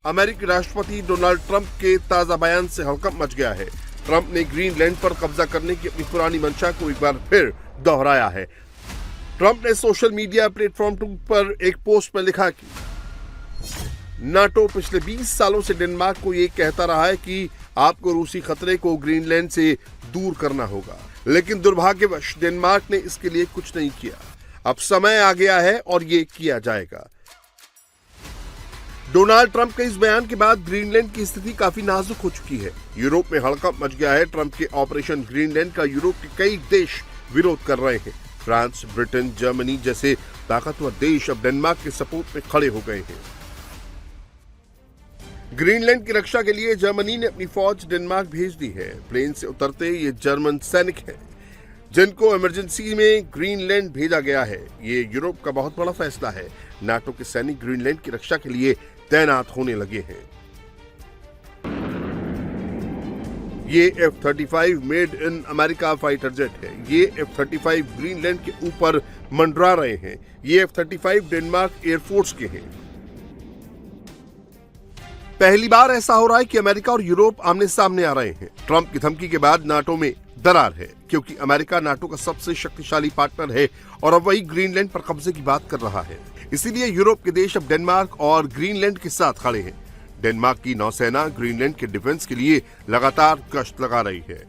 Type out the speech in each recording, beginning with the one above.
अमेरिकी राष्ट्रपति Donald Trump के ताजा बयान से हड़कंप मच गया है। ट्रंप ने ग्रीनलैंड पर कब्जा करने की अपनी पुरानी मंशा को एक बार फिर दोहराया है। ट्रंप ने सोशल मीडिया प्लेटफॉर्म पर एक पोस्ट में लिखा कि नाटो पिछले 20 सालों से डेनमार्क को ये कहता रहा है कि आपको रूसी खतरे को ग्रीनलैंड से दूर करना होगा, लेकिन दुर्भाग्यवश डेनमार्क ने इसके लिए कुछ नहीं किया। अब समय आ गया है और ये किया जाएगा। डोनाल्ड ट्रंप के इस बयान के बाद ग्रीनलैंड की स्थिति काफी नाजुक हो चुकी है। यूरोप में हड़कंप मच गया है। ट्रंप के ऑपरेशन ग्रीनलैंड का यूरोप के कई देश विरोध कर रहे हैं। फ्रांस, ब्रिटेन, जर्मनी जैसे ताकतवर देश अब डेनमार्क के सपोर्ट में खड़े हो गए हैं। ग्रीनलैंड की रक्षा के लिए जर्मनी ने अपनी फौज डेनमार्क भेज दी है। प्लेन से उतरते ये जर्मन सैनिक हैं जिनको इमरजेंसी में ग्रीनलैंड भेजा गया है। ये यूरोप का बहुत बड़ा फैसला है। नाटो के सैनिक ग्रीनलैंड की रक्षा के लिए तैनात होने लगे हैं। ये F-35 made in America fighter jet है। ये F-35 ग्रीनलैंड के ऊपर मंडरा रहे हैं। ये F-35 डेनमार्क एयरफोर्स के हैं। पहली बार ऐसा हो रहा है कि अमेरिका और यूरोप आमने सामने आ रहे हैं। ट्रंप की धमकी के बाद नाटो में दरार है, क्योंकि अमेरिका नाटो का सबसे शक्तिशाली पार्टनर है और अब वही ग्रीनलैंड पर कब्जे की बात कर रहा है। इसीलिए यूरोप के देश अब डेनमार्क और ग्रीनलैंड के साथ खड़े हैं। डेनमार्क की नौसेना ग्रीनलैंड के डिफेंस के लिए लगातार गश्त लगा रही है।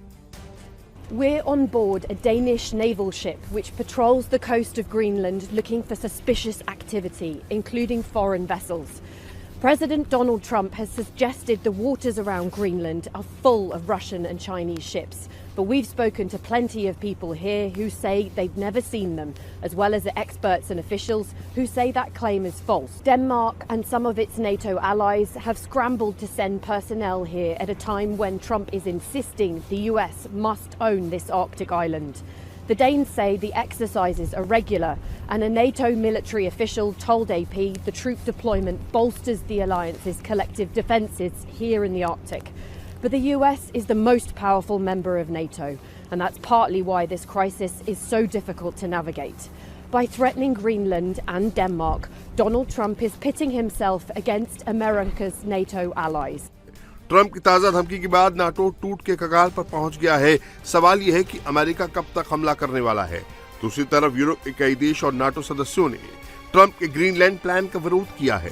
We're on board a Danish naval ship which patrols the coast of Greenland looking for suspicious activity, including foreign vessels. President Donald Trump has suggested the waters around Greenland are full of Russian and Chinese ships, but we've spoken to plenty of people here who say they've never seen them, as well as the experts and officials who say that claim is false. Denmark and some of its NATO allies have scrambled to send personnel here at a time when Trump is insisting the US must own this Arctic island. The Danes say the exercises are regular, and a NATO military official told AP the troop deployment bolsters the alliance's collective defences here in the Arctic. But the US is the most powerful member of NATO, and that's partly why this crisis is so difficult to navigate. By threatening Greenland and Denmark, Donald Trump is pitting himself against America's NATO allies. Trump की ताजा धमकी के बाद NATO टूट के कगार पर पहुंच गया है। सवाल यह है कि अमेरिका कब तक हमला करने वाला है। दूसरी तरफ यूरोप के कई देश और नाटो सदस्यों ने ट्रंप के ग्रीनलैंड प्लान का विरोध किया है।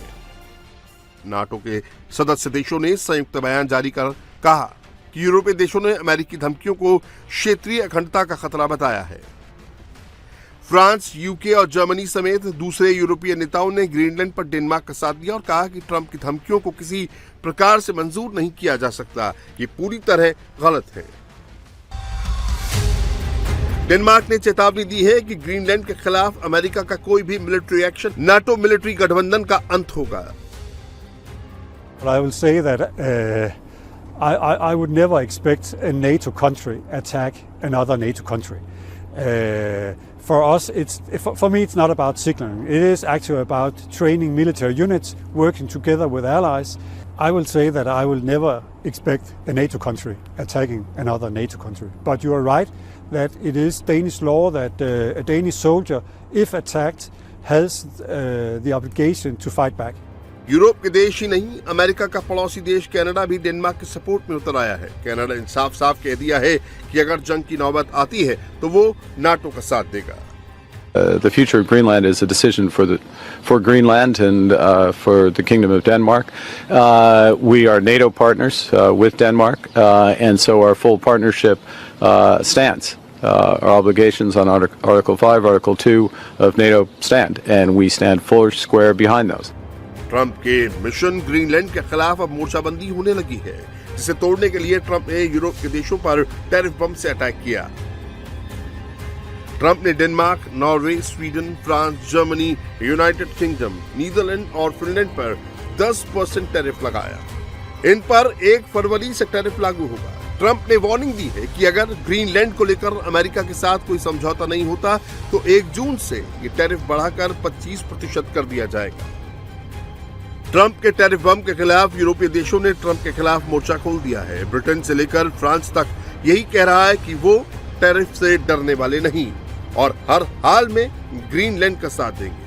नाटो के सदस्य देशों ने संयुक्त बयान जारी कर कहा कि यूरोपीय देशों ने अमेरिकी धमकियों को क्षेत्रीय अखंडता का खतरा बताया है। फ्रांस, यूके और जर्मनी समेत दूसरे यूरोपीय नेताओं ने ग्रीनलैंड पर डेनमार्क का साथ दिया और कहा कि ट्रंप की धमकियों को किसी प्रकार से मंजूर नहीं किया जा सकता। ये पूरी तरह गलत है। डेनमार्क ने चेतावनी दी है कि ग्रीनलैंड के खिलाफ अमेरिका का कोई भी मिलिट्री एक्शन नाटो मिलिट्री गठबंधन का अंत होगा। I will say that I would never expect a NATO country attack another NATO country. For us, for me, it's not about signaling. It is actually about training military units, working together with allies. I will say that I will never expect a NATO country attacking another NATO country. But you are right that it is Danish law that a Danish soldier, if attacked, has the obligation to fight back. Europe के देश ही नहीं, America का पड़ोसी देश Canada भी Denmark के support में उतर आया है। कनाडा ने साफ कह दिया है कि अगर जंग की नौबत आती है तो वो नाटो का साथ देगा। The future of Greenland is a decision for Greenland and for the Kingdom of Denmark. We are NATO partners with Denmark, and so our full partnership stands. Our obligations on Article 5, Article 2 of NATO stand, and we stand full square behind those. Trump के mission Greenland के खिलाफ अब मोर्चाबंदी होने लगी है, जिसे तोड़ने के लिए ट्रंप ने यूरोप के देशों पर टैरिफ बम से अटैक किया। ट्रंप ने Denmark, Norway, Sweden, France, Germany, United Kingdom, Netherland और फिनलैंड पर 10% टैरिफ लगाया। इन पर 1 फरवरी से टैरिफ लागू होगा। ट्रंप ने वार्निंग दी है कि अगर ग्रीनलैंड को लेकर अमेरिका के साथ कोई समझौता नहीं होता तो 1 जून से ये टैरिफ बढ़ाकर 25% कर दिया जाएगा। ट्रंप के टैरिफ बम के खिलाफ यूरोपीय देशों ने ट्रंप के खिलाफ मोर्चा खोल दिया है। ब्रिटेन से लेकर फ्रांस तक यही कह रहा है कि वो टैरिफ से डरने वाले नहीं और हर हाल में ग्रीनलैंड का साथ देंगे।